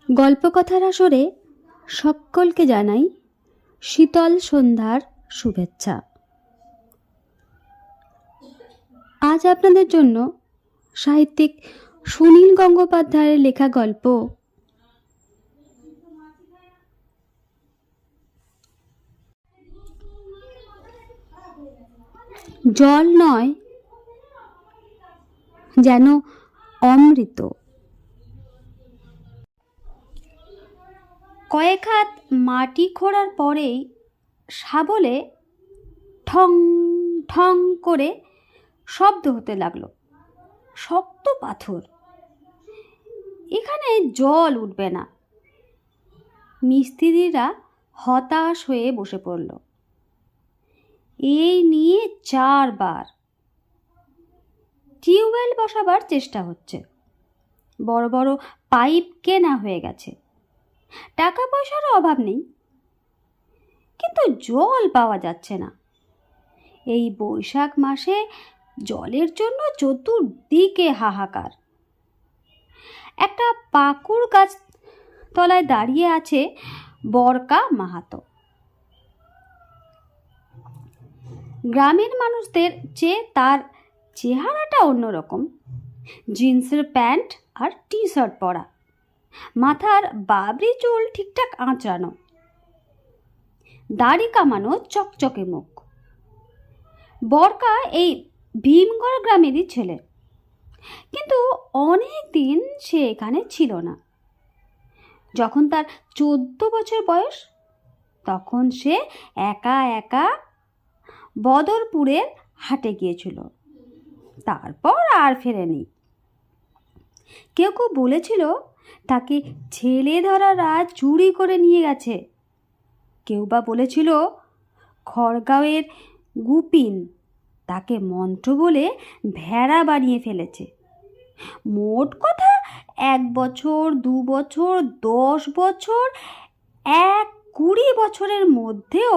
গল্পকথার আসরে সকলকে জানাই শীতল সন্ধ্যার শুভেচ্ছা। আজ আপনাদের জন্য সাহিত্যিক সুনীল গঙ্গোপাধ্যায়ের লেখা গল্প জল নয় যেন অমৃত। কয়েক হাত মাটি খোঁড়ার পরেই শাবলে ঠং ঠং করে শব্দ হতে লাগলো। শক্ত পাথর, এখানে জল উঠবে না। মিস্ত্রিরা হতাশ হয়ে বসে পড়ল। এই নিয়ে 4 বার টিউবওয়েল বসাবার চেষ্টা হচ্ছে। বড় বড় পাইপ কেনা হয়ে গেছে। টাকা পয়সারও অভাব নেই, কিন্তু জল পাওয়া যাচ্ছে না। এই বৈশাখ মাসে জলের জন্য চতুর্দিকে হাহাকার। একটা পাকুড় গাছ তলায় দাঁড়িয়ে আছে বরকা মাহাতো। গ্রামের মানুষদের চেয়ে তার চেহারাটা অন্যরকম। জিন্সের প্যান্ট আর টি শার্ট পরা, মাথার বাবরি চুল ঠিকঠাক আঁচড়ানো, দাড়ি কামানো, চকচকে মুখ। বরকা এই ভীমগড় গ্রামেরই ছেলে, কিন্তু অনেক দিন সে এখানে ছিল না। যখন তার 14 বছর বয়স, তখন সে একা একা বদরপুরের হাটে গিয়েছিল। তারপর আর ফেরেনি। কেউ কেউ বলেছিল তাকে ছেলে ধরারা চুরি করে নিয়ে গেছে। কেউ বা বলেছিল খড়গাঁওয়ের গুপিন তাকে মন্ত্র বলে ভেড়া বানিয়ে ফেলেছে। মোট কথা 1 বছর, 2 বছর, 10 বছর, 20 বছরের মধ্যেও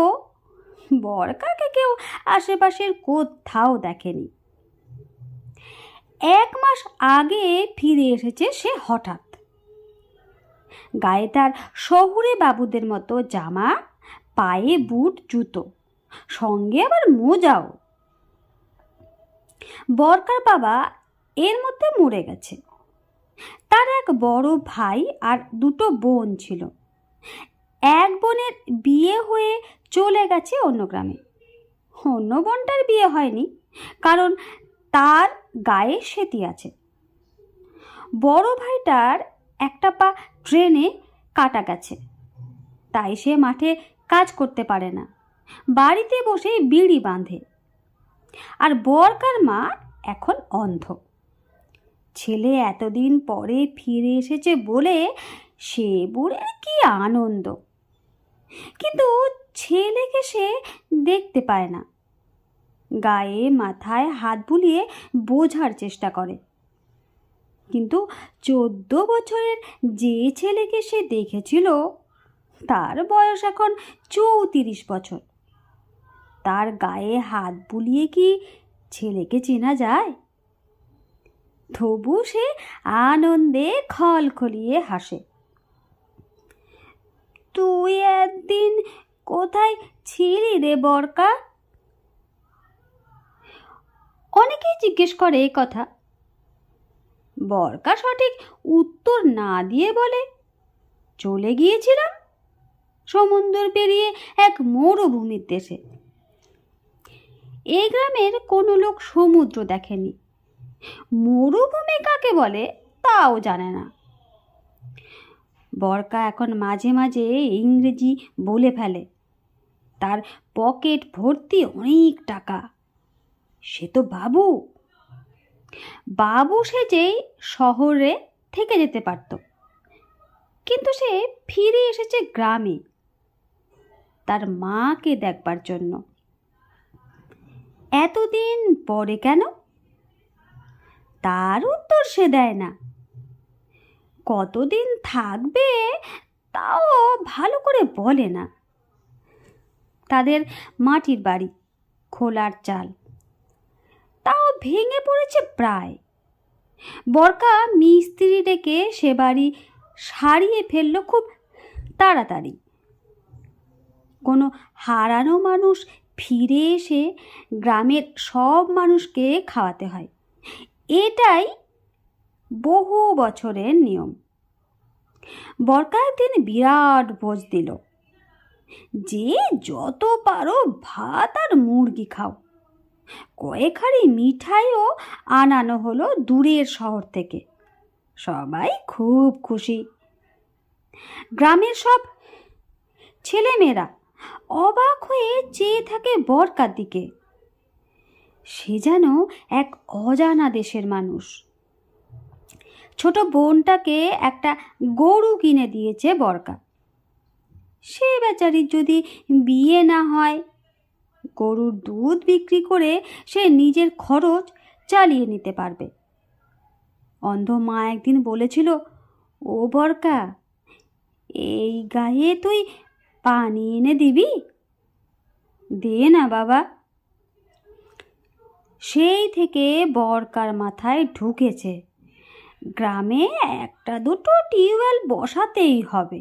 বরকাকে কেউ আশেপাশের কোথাও দেখেনি। 1 মাস আগে ফিরে এসেছে সে হঠাৎ। গায়ে তার শহুরে বাবুদের মতো জামা, পায়ে বুট জুতো, সঙ্গে আবার মোজাও। বরকার বাবা এর মধ্যে মরে গেছে। তার এক বড় ভাই আর 2 বোন ছিল। এক বোনের বিয়ে হয়ে চলে গেছে অন্য গ্রামে। অন্য বোনটার বিয়ে হয়নি, কারণ তার গায়ে সেতি আছে। বড় ভাইটার একটা পা ট্রেনে কাটা গেছে, তাই সে মাঠে কাজ করতে পারে না, বাড়িতে বসে বিড়ি বাঁধে। আর বরকার মা এখন অন্ধ। ছেলে এতদিন পরে ফিরে এসেছে বলে সে বুড়ের কি আনন্দ, কিন্তু ছেলেকে সে দেখতে পায় না। গায়ে মাথায় হাত বুলিয়ে বোঝার চেষ্টা করে, কিন্তু 14 বছরের যে ছেলেকে সে দেখেছিল তার বয়স এখন 34 বছর। তার গায়ে হাত বুলিয়ে কি ছেলেকে চেনা যায়? তবু সে আনন্দে খলখলিয়ে হাসে। তুই একদিন কোথায় ছিলি রে বরকা? অনেকেই জিজ্ঞেস করে এই কথা। বরকা সঠিক উত্তর না দিয়ে বলে, চলে গিয়েছিলাম সমুদ্র পেরিয়ে এক মরুভূমির দেশে। এই গ্রামের কোনো লোক সমুদ্র দেখেনি, মরুভূমি কাকে বলে তাও জানে না। বরকা এখন মাঝে মাঝে ইংরেজি বলে ফেলে। তার পকেট ভর্তি অনেক টাকা। সে তো বাবু। বাবু সেজেই শহরে থেকে যেতে পারত, কিন্তু সে ফিরে এসেছে গ্রামে তার মাকে দেখবার জন্য। এতদিন পরে কেন? তার উত্তর সে দেয় না। কতদিন থাকবে তাও ভালো করে বলে না। তাদের মাটির বাড়ি, খোলার চাল, তাও ভেঙে পড়েছে প্রায়। বরকা মিস্ত্রি ডেকে সে বাড়ি সারিয়ে ফেলল খুব তাড়াতাড়ি। কোনো হারানো মানুষ ফিরে এসে গ্রামের সব মানুষকে খাওয়াতে হয়, এটাই বহু বছরের নিয়ম। বরকা একদিন বিরাট ভোজ দিল, যে যত পারো ভাত আর মুরগি খাও। কয়েক হাঁড়ি মিঠাইও আনানো হলো দূরের শহর থেকে। সবাই খুব খুশি। গ্রামের সব ছেলেমেয়েরা অবাক হয়ে চেয়ে থাকে বরকার দিকে। সে যেন এক অজানা দেশের মানুষ। ছোট বোনটাকে একটা গরু কিনে দিয়েছে বরকা। সে বেচারির যদি বিয়ে না হয়, গরুর দুধ বিক্রি করে সে নিজের খরচ চালিয়ে নিতে পারবে। অন্ধ মা একদিন বলেছিল, ও বরকা, এই গায়ে তুই পানি এনে দিবি? দে না বাবা। সেই থেকে বরকার মাথায় ঢুকেছে গ্রামে একটা দুটো টিউবওয়েল বসাতেই হবে।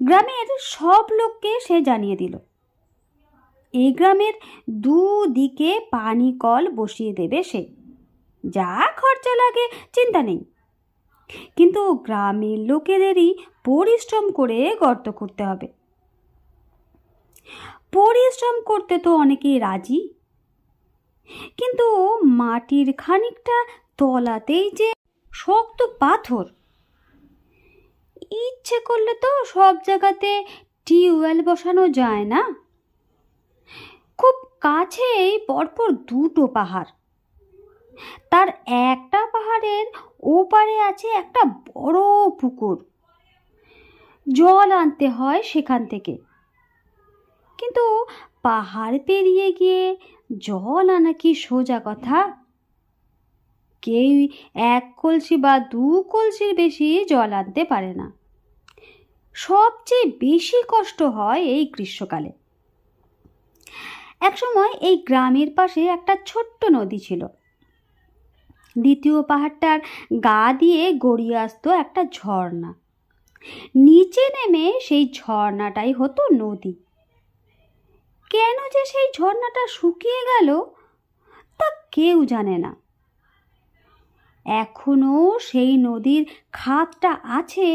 গ্রামের সব লোককে সে জানিয়ে দিল, এই গ্রামের দুদিকে পানি কল বসিয়ে দেবে সে। যা খরচা লাগে চিন্তা নেই, কিন্তু গ্রামের লোকেদেরই পরিশ্রম করে গর্ত করতে হবে। পরিশ্রম করতে তো অনেকেই রাজি, কিন্তু মাটির খানিকটা তলাতেই যে শক্ত পাথর। ইচ্ছে করলে তো সব জায়গাতে টিউবওয়েল বসানো যায় না। খুব কাছেই পরপর দুটো পাহাড়, তার একটা পাহাড়ের ওপারে আছে একটা বড় পুকুর। জল আনতে হয় সেখান থেকে, কিন্তু পাহাড় পেরিয়ে গিয়ে জল আনা কি সোজা কথা? কেউ এক কলসি বা দু কলসির বেশি জল আনতে পারে না। সবচেয়ে বেশি কষ্ট হয় এই গ্রীষ্মকালে। একসময় এই গ্রামের পাশে একটা ছোট্ট নদী ছিল। দ্বিতীয় পাহাড়টার গা দিয়ে গড়িয়ে আসতো একটা ঝর্ণা। নিচে নেমে সেই ঝর্ণাটাই হতো নদী। কেন যে সেই ঝর্ণাটা শুকিয়ে গেল তা কেউ জানে না। এখনো সেই নদীর খাতটা আছে,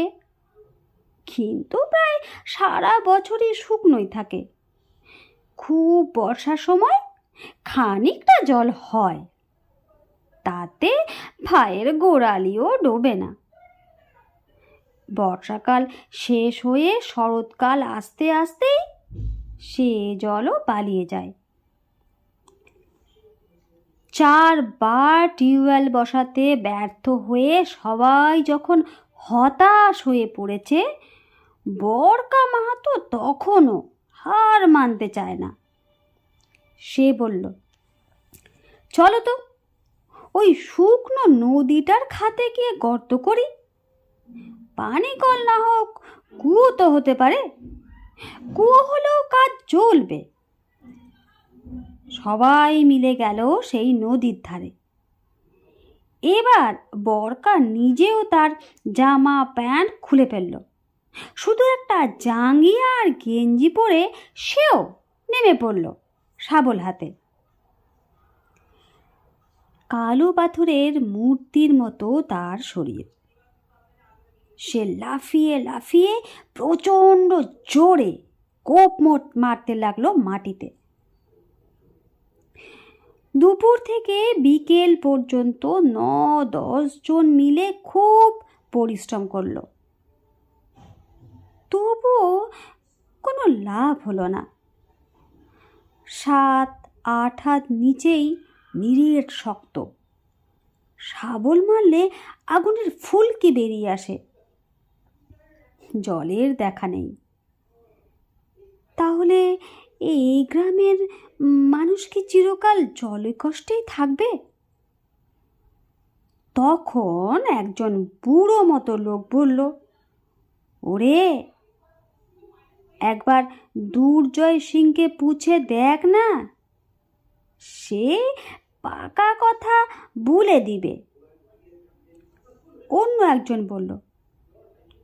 কিন্তু প্রায় সারা বছরই শুকনোই থাকে। খুব বর্ষার সময় খানিকটা জল হয়, তাতে ভাইয়ের গোড়ালিও ডোবে না। বর্ষাকাল শেষ হয়ে শরৎকাল আসতে আসতেই সে জলও পালিয়ে যায়। 4 বার টিউবওয়েল বসাতে ব্যর্থ হয়ে সবাই যখন হতাশ হয়ে পড়েছে, বরকা মাহাতো তখনও হার মানতে চায় না। সে বলল, চলো তো ওই শুকনো নদীটার খাতে গিয়ে গর্ত করি। পানি কল না হোক, কুয়ো তো হতে পারে। কুয়ো হলেও কাজ চলবে। সবাই মিলে গেল সেই নদীর ধারে। এবার বরকা নিজেও তার জামা প্যান্ট খুলে ফেলল। শুধু একটা জাঙ্গিয়া আর গেঞ্জি পরে সেও নেমে পড়ল শাবল হাতে। কালো পাথরের মূর্তির মতো তার শরীর। সে লাফিয়ে লাফিয়ে প্রচণ্ড জোরে কোপ মারতে লাগলো মাটিতে। দুপুর থেকে বিকেল পর্যন্ত 9-10 জন মিলে খুব পরিশ্রম করলো, তবুও কোনো লাভ হলো না। 7-8 হাত নিচেই নিরেট শক্ত। শাবল মারলে আগুনের ফুলকি বেরিয়ে আসে। জলের দেখা নেই। তাহলে এই গ্রামের মানুষ কি চিরকাল জলে কষ্টেই থাকবে? তখন একজন বুড়ো মতো লোক বলল, ওরে, একবার দুর্জয় সিংকে পুছে দেখ না, সে পাকা কথা বলে দিবে। অন্য একজন বলল,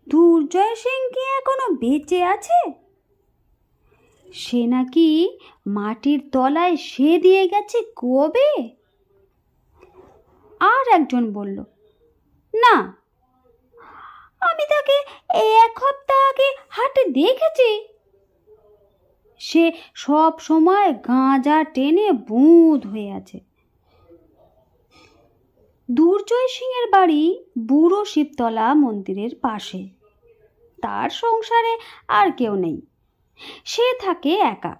দুর্জয় সিং কি এখনো বেঁচে আছে? সে নাকি মাটির তলায় সে দিয়ে গেছে কবে। আর একজন বলল, না, আমি তাকে 1 সপ্তাহ আগে হাটে দেখেছি। সে সব সময় গাঁজা টেনে বুঁদ হয়ে আছে। দুর্জয় সিংয়ের বাড়ি বুড়ো শিবতলা মন্দিরের পাশে। তার সংসারে আর কেউ নেই, সে থাকে একা।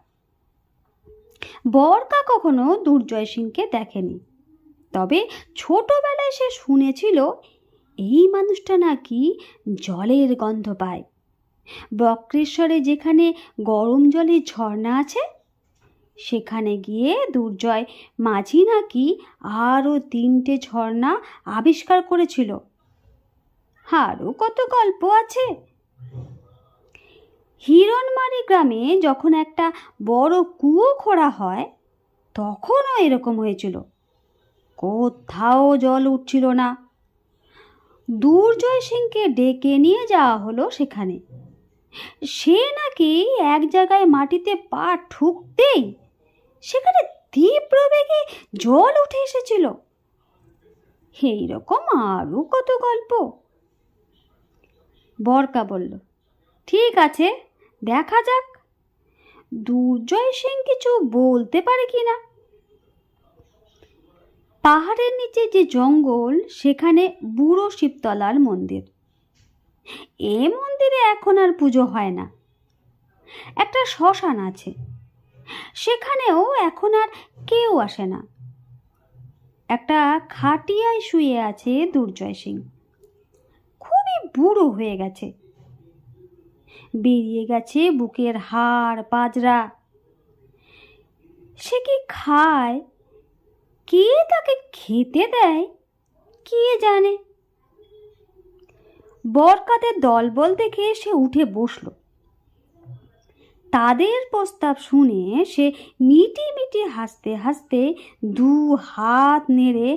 বরকা কখনো দুর্জয় সিংকে দেখেনি, তবে ছোটবেলায় সে শুনেছিল এই মানুষটা নাকি জলের গন্ধ পায়। বক্রেশ্বরে যেখানে গরম জলের ঝর্ণা আছে, সেখানে গিয়ে দুর্জয় মাঝি নাকি আরও 3টে ঝর্ণা আবিষ্কার করেছিল। আরও কত গল্প আছে। হিরণমারি গ্রামে যখন একটা বড় কুয়ো খোঁড়া হয়, তখনও এরকম হয়েছিল। কোথাও জল উঠছিল না। দুর্জয় সিংকে ডেকে নিয়ে যাওয়া হলো সেখানে। সে নাকি এক জায়গায় মাটিতে পা ঠুকতেই সেখানে তীব্র বেগে জল উঠে এসেছিল। এইরকম আরও কত গল্প। বরকা বলল, ঠিক আছে, দেখা যাক দুর্জয় সিং কিছু বলতে পারে কিনা। পাহাড়ের নিচে যে জঙ্গল, সেখানে বুড়ো শিবতলার মন্দির। এ মন্দিরে এখন আর পুজো হয় না। একটা শ্মশান আছে, সেখানেও এখন আর কেউ আসে না। একটা খাটিয়ায় শুয়ে আছে দুর্জয় সিং। খুবই বুড়ো হয়ে গেছে, বেরিয়ে গেছে বুকের হাড় পাজরা। সে কি খায়, কে তাকে খেতে দেয়, কে জানে। বরকাদের দলবল দেখে সে উঠে বসল। তাদের প্রস্তাব শুনে সে মিটি মিটি হাসতে হাসতে 2 হাত নেড়ে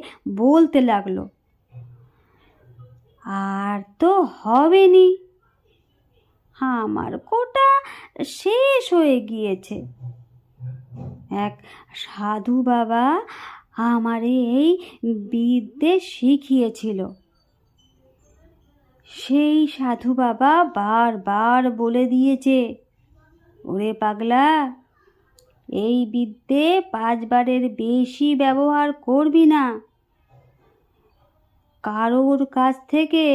বলতে লাগলো, আর তো হবেনি, আমার কোটা শেষ হয়ে গিয়েছে। এক সাধু বাবা আমারে এই বিদ্যে শিখিয়েছিল। সেই সাধু বাবা বারবার বলে দিয়েছে, ওরে পাগলা, এই বিদ্যে 5 বারের বেশি ব্যবহার করবি না। কারোর কাছ থেকে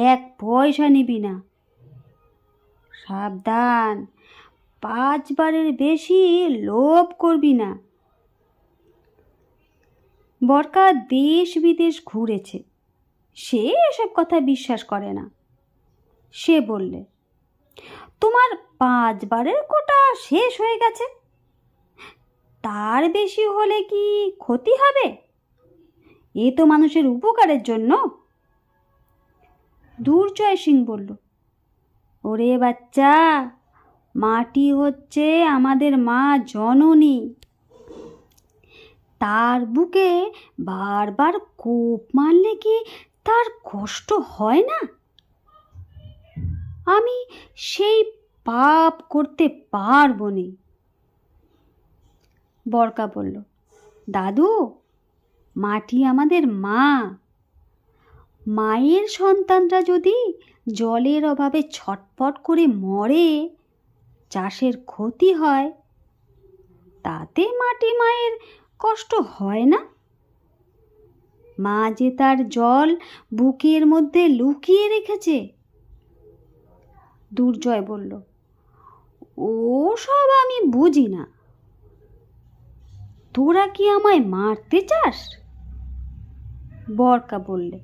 1 পয়সা নিবি না। সাবধান, 5 বারের বেশি লোভ করবি না। বরকা দেশ বিদেশ ঘুরেছে, সে এসব কথা বিশ্বাস করে না। সে বললে, তোমার 5 বারের কোটা শেষ হয়ে গেছে, তার বেশি হলে কি ক্ষতি হবে? এ তো মানুষের উপকারের জন্য। দুর্জয় সিং বলল, ওরে বাচ্চা, মাটি হচ্ছে আমাদের মা জননী। তার বুকে বারবার কোপ মারলে কি তার কষ্ট হয় না? আমি সেই পাপ করতে পারবো না। বরকা বলল, দাদু, মাটি আমাদের মা। মায়ের সন্তানরা যদি জলের অভাবে ছটফট করে মরে, চাষের ক্ষতি হয়, তাতে মাটি মায়ের কষ্ট হয় না? মা যে তার জল বুকের মধ্যে লুকিয়ে রেখেছে। দুর্জয় বলল, ও সব আমি বুঝি না। তোরা কি আমায় মারতে চাস? বরকা বললে,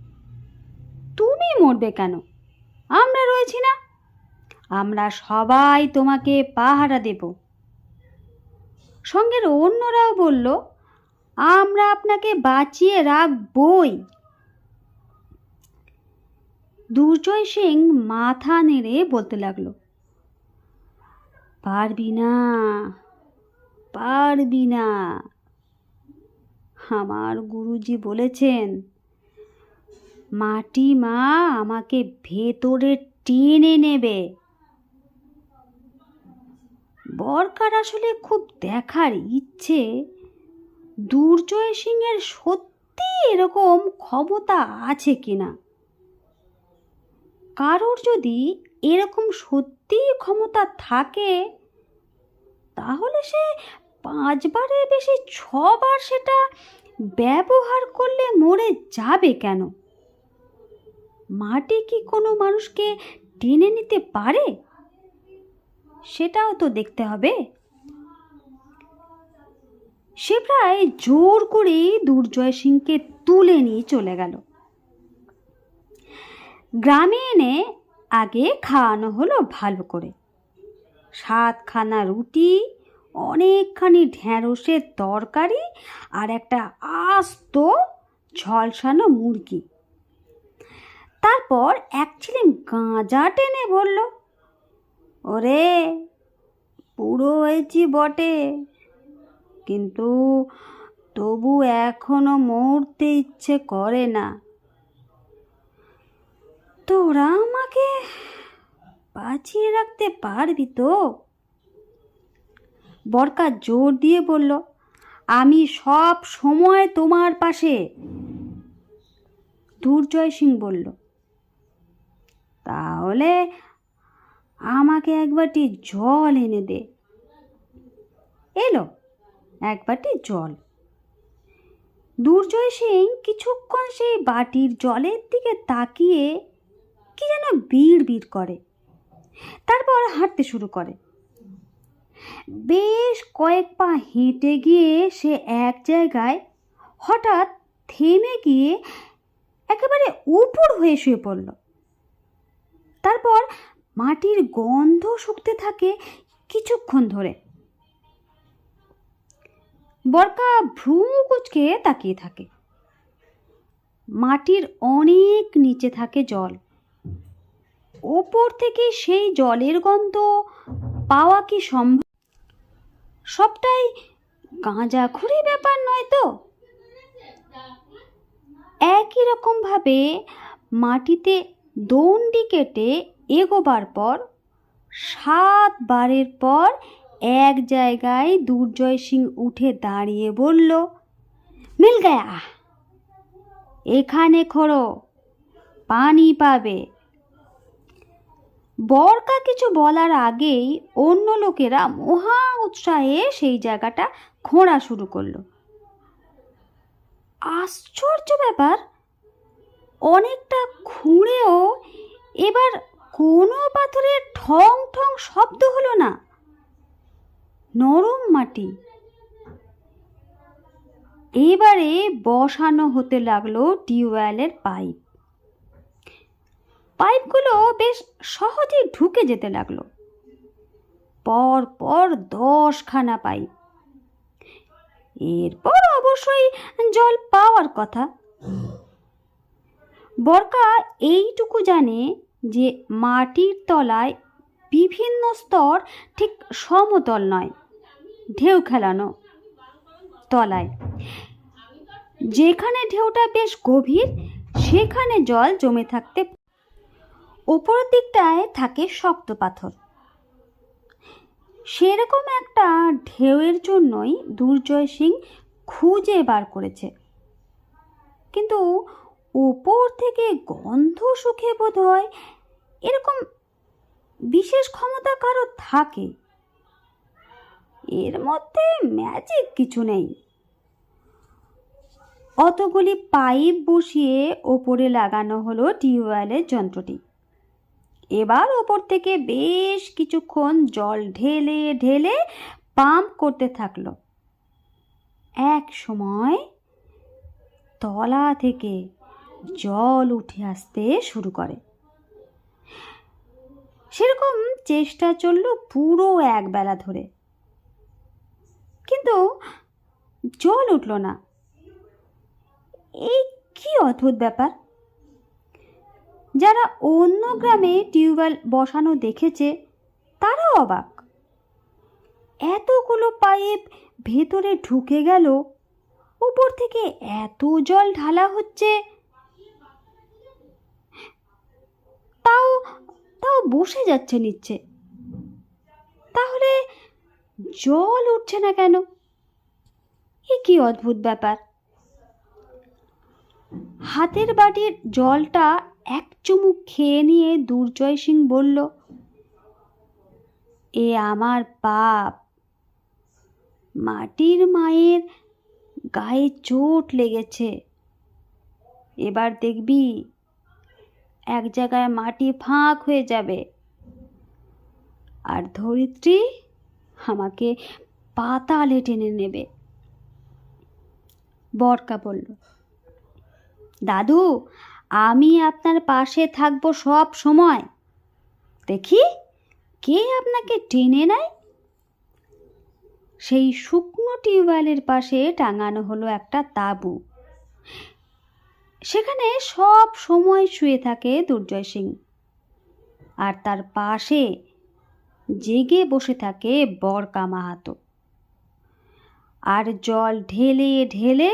তুমি মরবে কেন? আমরা রয়েছি না? আমরা সবাই তোমাকে পাহারা দেব। সঙ্গের অন্যরাও বলল, আমরা আপনাকে বাঁচিয়ে রাখবই। দুর্জয় সিং মাথা নেড়ে বলতে লাগলো, পারবি না, পারবি না। আমার গুরুজি বলেছেন, মাটি মা আমাকে ভেতরে টেনে নেবে। বরকার আসলে খুব দেখার ইচ্ছে দুর্জয় সিংয়ের সত্যি এরকম ক্ষমতা আছে কিনা। কারোর যদি এরকম সত্যি ক্ষমতা থাকে তাহলে সে 5 বারের বেশি 6 বার সেটা ব্যবহার করলে মরে যাবে কেন? মাটি কি কোনো মানুষকে টেনে নিতে পারে? সেটাও তো দেখতে হবে। সে প্রায় জোর করে দুর্জয় সিংকে তুলে নিয়ে চলে গেল। গ্রামে এনে আগে খাওয়ানো হলো ভালো করে। 7খানা রুটি, অনেকখানি ঢ্যাঁড়সের তরকারি আর একটা আস্ত ঝলসানো মুরগি। তারপর এক ছিলিম গাঁজা টেনে বলল, ওরে পুরো হয়েছি বটে, কিন্তু তবু এখনো মরতে ইচ্ছে করে না। তোরা আমাকে বাঁচিয়ে রাখতে পারবি তো? বরকা জোর দিয়ে বলল, আমি সব সময় তোমার পাশে। দুর্জয় সিং বলল, তাহলে আমাকে এক বাটি জল এনে দে। এলো এক বাটি জল। দুর্জয় সিং কিছুক্ষণ সেই বাটির জলের দিকে তাকিয়ে কি যেন বিড় করে, তারপর হাঁটতে শুরু করে। বেশ কয়েক পা হেঁটে গিয়ে সে এক জায়গায় হঠাৎ থেমে গিয়ে একেবারে উপর হয়ে শুয়ে পড়ল। তারপর মাটির গন্ধ শুকতে থাকে কিছুক্ষণ ধরে। বরকা ভ্রু কুঁচকে তাকিয়ে থাকে। মাটির অনেক নিচে থাকে জল। ওপর থেকে সেই জলের গন্ধ পাওয়া কি সম্ভব? সবটাই গাঁজাখুরি ব্যাপার নয় তো? একই রকমভাবে মাটিতে দণ্ডি কেটে এগোবার পর 7 বারের পর এক জায়গায় দুর্জয় সিং উঠে দাঁড়িয়ে বলল, মিল গয়া, এখানে খোঁড়ো, পানি পাবে। বরকা কিছু বলার আগেই অন্য লোকেরা মহা উৎসাহে সেই জায়গাটা খোঁড়া শুরু করলো। আশ্চর্য ব্যাপার, অনেকটা খুঁড়েও এবার কোনো পাথরের ঠং ঠং শব্দ হলো না। নরম মাটি। এবারে বসানো হতে লাগলো টিউবওয়েলের পাইপ। পাইপগুলো বেশ সহজেই ঢুকে যেতে লাগলো। পর পর 10খানা পাইপ। এরপর অবশ্যই জল পাওয়ার কথা। বরকা এইটুকু জানে যে মাটির তলায় বিভিন্ন স্তর ঠিক সমতল নয়, ঢেউ খেলানো তলায়। যেখানে ঢেউটা বেশ গভীর সেখানে জল জমে থাকতে, ওপরের দিকটায় থাকে শক্ত পাথর। সেরকম একটা ঢেউয়ের জন্যই দুর্জয় সিং খুঁজে বার করেছে। কিন্তু ওপর থেকে গন্ধ শুকে বোধ হয় এরকম বিশেষ ক্ষমতা কারো থাকে। এর মধ্যে ম্যাজিক কিছু নেই। অতগুলি পাইপ বসিয়ে ওপরে লাগানো হলো টিউবওয়েলের যন্ত্রটি। এবার ওপর থেকে বেশ কিছুক্ষণ জল ঢেলে ঢেলে পাম্প করতে থাকলো। এক সময় তলা থেকে জল উঠে আসতে শুরু করে। সেরকম চেষ্টা চলল পুরো এক বেলা ধরে, কিন্তু জল উঠল না। এই কি অদ্ভুত ব্যাপার! যারা অন্য গ্রামে টিউবওয়েল বসানো দেখেছে তারাও অবাক। এতগুলো পাইপ ভেতরে ঢুকে গেল, উপর থেকে এত জল ঢালা হচ্ছে, বসে যাচ্ছে নিচে, তাহলে জল উঠছে না কেন? এ কি অদ্ভুত ব্যাপার। হাতের বাটির জলটা এক চুমুক খেয়ে নিয়ে দুর্জয় সিং বলল, এ আমার পাপ। মাটির মায়ের গায়ে চোট লেগেছে, এবার দেখবি এক জায়গায় মাটি ফাঁক হয়ে যাবে, আর ধরিত্রী আমাকে পাতালে টেনে নেবে। বরকা বলল, দাদু, আমি আপনার পাশে থাকবো সব সময়। দেখি কে আপনাকে টেনে নেয়। সেই শুকনো টিউবওয়েলের পাশে টাঙানো হলো একটা তাঁবু। সেখানে সব সময় শুয়ে থাকে দুর্জয় সিং, আর তার পাশে জেগে বসে থাকে বরকা মাহাতো। আর জল ঢেলে ঢেলে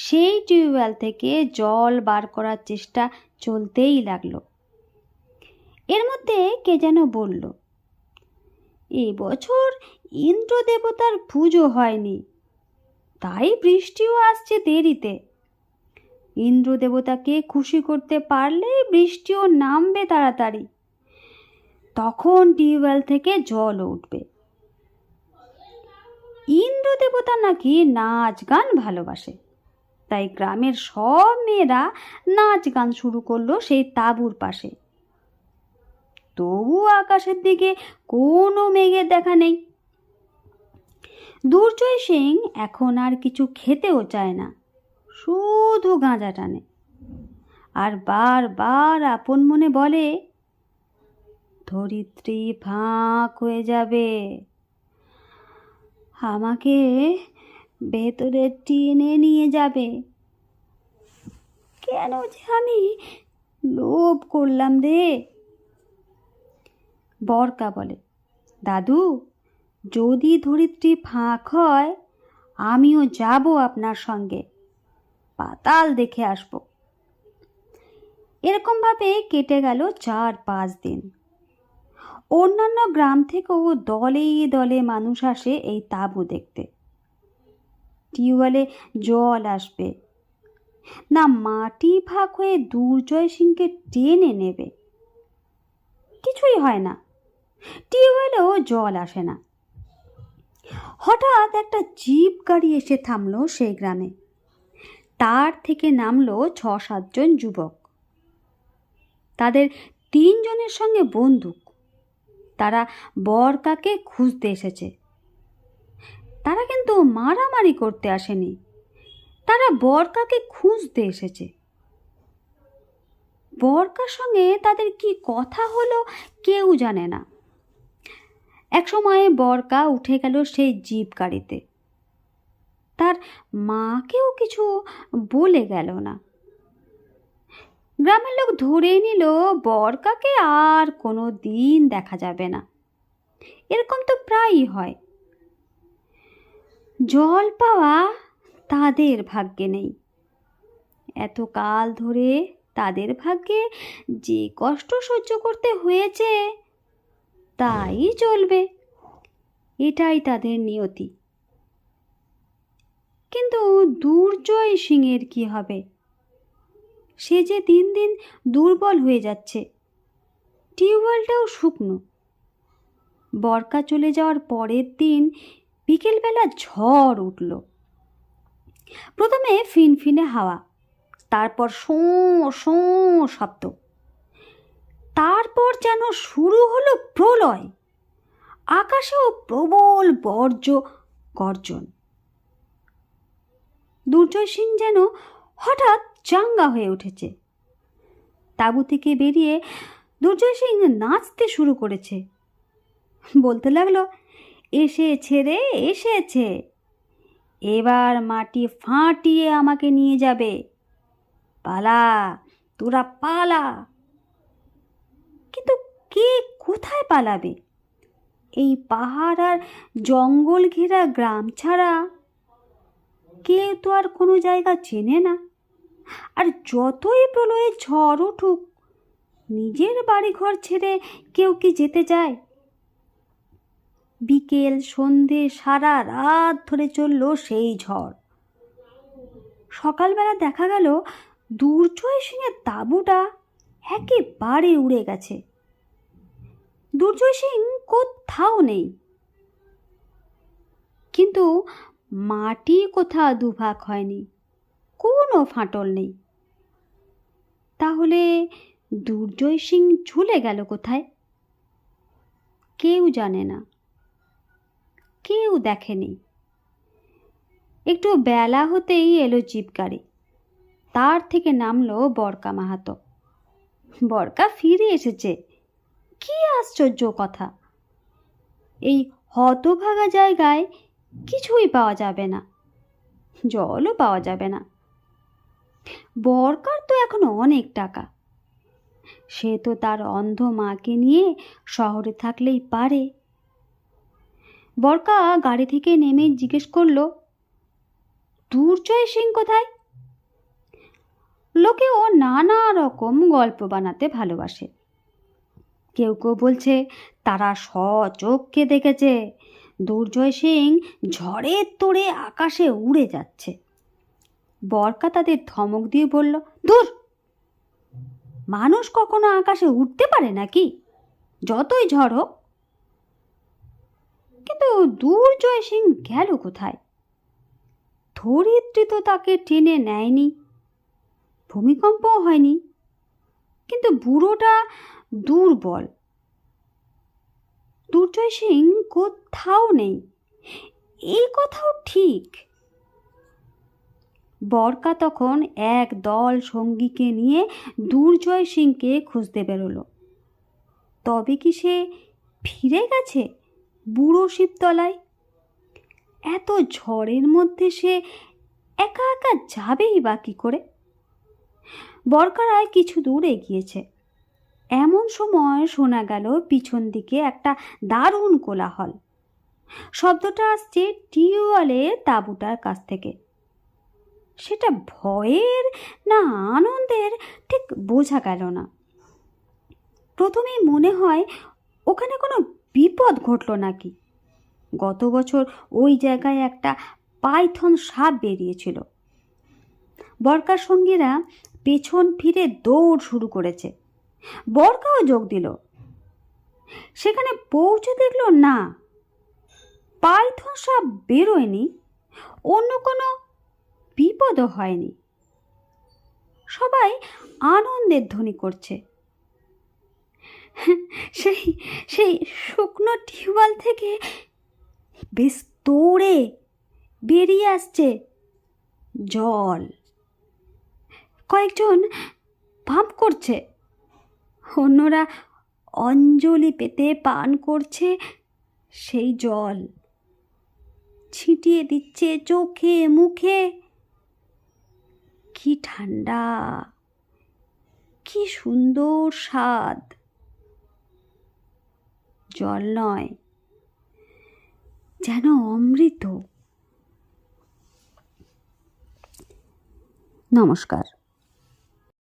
সেই টিউবওয়েল থেকে জল বার করার চেষ্টা চলতেই লাগলো। এর মধ্যে কে যেন বলল, এবছর ইন্দ্র দেবতার পুজো হয়নি, তাই বৃষ্টিও আসছে দেরিতে। ইন্দ্র দেবতাকে খুশি করতে পারলে বৃষ্টিও নামবে তাড়াতাড়ি, তখন টিউবওয়েল থেকে জল উঠবে। ইন্দ্র দেবতা নাকি নাচ গান ভালোবাসে, তাই গ্রামের সব মেয়েরা নাচ গান শুরু করলো সেই তাঁবুর পাশে। তবু আকাশের দিকে কোনো মেঘের দেখা নেই। দুর্জয় সিং এখন আর কিছু খেতেও চায় না, শুধু গাঁজা টানে আর বারবার আপন মনে বলে, ধরিত্রী ফাঁক হয়ে যাবে, আমাকে ভেতরে টেনে নিয়ে যাবে। কেন যে আমি লোভ করলাম রে। বরকা বলে, দাদু, যদি ধরিত্রী ফাঁক হয় আমিও যাব আপনার সঙ্গে, পাতাল দেখে আসব। এরকমভাবে কেটে গেল 4-5 দিন। অন্যান্য গ্রাম থেকেও দলে দলে মানুষ আসে এই তাঁবু দেখতে। টিউবওয়েলে জল আসবে না মাটি ফাঁক হয়ে দুর্জয় সিংকে টেনে নেবে, কিছুই হয় না। টিউবওয়েলেও জল আসে না। হঠাৎ একটা জিপ গাড়ি এসে থামলো সেই গ্রামে। তার থেকে নামলো 6-7 জন যুবক। তাদের 3 জনের সঙ্গে বন্দুক। তারা বরকাকে খুঁজতে এসেছে। তারা কিন্তু মারামারি করতে আসেনি, তারা বরকাকে খুঁজতে এসেছে। বরকার সঙ্গে তাদের কি কথা হলো কেউ জানে না। এক সময় বরকা উঠে গেল সেই জিপ গাড়িতে। তার মাকেও কিছু বলে গেল না। গ্রামের লোক ধরেই নিল বরকাকে আর কোনো দিন দেখা যাবে না। এরকম তো প্রায়ই হয়। জল পাওয়া তাদের ভাগ্যে নেই। এত কাল ধরে তাদের ভাগ্যে যে কষ্ট সহ্য করতে হয়েছে তাই চলবে, এটাই তাদের নিয়তি। কিন্তু দুর্জয় সিংয়ের কি হবে? সে যে দিন দিন দুর্বল হয়ে যাচ্ছে। টিউবওয়েলটাও শুকনো। বরকা চলে যাওয়ার পরের দিন বিকেলবেলা ঝড় উঠল। প্রথমে ফিনফিনে হাওয়া, তারপর শোঁ শোঁ শব্দ, তারপর যেন শুরু হলো প্রলয়। আকাশেও প্রবল বর্জ্য গর্জন। দুর্জয় সিং যেন হঠাৎ চাঙ্গা হয়ে উঠেছে। তাঁবু থেকে বেরিয়ে দুর্জয় সিং নাচতে শুরু করেছে। বলতে লাগলো, এসেছে রে এসেছে, এবার মাটি ফাটিয়ে আমাকে নিয়ে যাবে, পালা তোরা পালা। কিন্তু কে কোথায় পালাবে? এই পাহাড় আর জঙ্গল ঘেরা গ্রাম ছাড়া কেউ তো আর কোনো জায়গা চেনে না। আর যতই প্রলয়ে ঝড় উঠুক নিজের বাড়িঘর ছেড়ে কেউ কি যেতে চায়? বিকেল সন্ধে সারা রাত ধরে চলল সেই ঝড়। সকালবেলা দেখা গেল দুর্জয় সিংয়ের তাঁবুটা একেবারে উড়ে গেছে। দুর্জয় সিং কোথাও নেই, কিন্তু মাটি কোথাও দুভাগ হয়নি, কোনো ফাটল নেই। তাহলে দুর্জয় সিং ঝুলে গেল কোথায়? কেউ জানে না, কেউ দেখেনি। একটু বেলা হতেই এলো জিপ গাড়ি। তার থেকে নামলো বরকা মাহাতো। বরকা ফিরে এসেছে, কি আশ্চর্য কথা! এই হতভাগা জায়গায় কিছুই পাওয়া যাবে না, জলও পাওয়া যাবে না। বরকার তো এখন অনেক টাকা, সে তো তার অন্ধ মাকে নিয়ে শহরে থাকলেই পারে। বরকা গাড়ি থেকে নেমে জিজ্ঞেস করলো, দুর্জয় সিং কোথায়? লোকেও নানা রকম গল্প বানাতে ভালোবাসে। কেউ কেউ বলছে তারা স্বচক্ষে দেখেছে দুর্জয় সিং ঝড়ের তোড়ে আকাশে উড়ে যাচ্ছে। বরকা তাদের ধমক দিয়ে বলল, দূর, মানুষ কখনো আকাশে উঠতে পারে নাকি, যতই ঝড় হোক? কিন্তু দুর্জয় সিং গেল কোথায়? ধরিত্রী তো তাকে টেনে নেয়নি, ভূমিকম্পও হয়নি, কিন্তু বুড়োটা দুর্বল। দুর্জয় সিং কোথাও নেই, এই কথাও ঠিক। বরকা তখন এক দল সঙ্গীকে নিয়ে দুর্জয় সিংকে খুঁজতে বেরোলো। তবে কি সে ফিরে গেছে বুড়ো শিবতলায়? এত ঝড়ের মধ্যে সে একা একা যাবেই বা কি করে? বরকারায় কিছু দূর এগিয়েছে, এমন সময় শোনা গেল পিছন দিকে একটা দারুণ কোলাহল। শব্দটা আসছে টিউবওয়েলের তাঁবুটার কাছ থেকে। সেটা ভয়ের না আনন্দের ঠিক বোঝা গেল না। প্রথমেই মনে হয় ওখানে কোনো বিপদ ঘটল নাকি। গত বছর ওই জায়গায় একটা পাইথন সাপ বেরিয়েছিল। বরকার সঙ্গীরা পেছন ফিরে দৌড় শুরু করেছে। বরকাও যোগ দিল। সেখানে পৌঁছে দেখল না, পাইথন সাপ বেরোয়নি, অন্য কোনো বিপদও হয়নি। সবাই আনন্দের ধ্বনি করছে। সেই সেই শুকনো টিউবওয়েল থেকে বেশ তোড়ে বেরিয়ে আসছে জল। কয়েকজন পাম্প করছে, অন্যরা অঞ্জলি পেতে পান করছে সেই জল, ছিটিয়ে দিচ্ছে চোখে মুখে। কি ঠান্ডা, কি সুন্দর স্বাদ! জল নয়, যেন অমৃত। নমস্কার।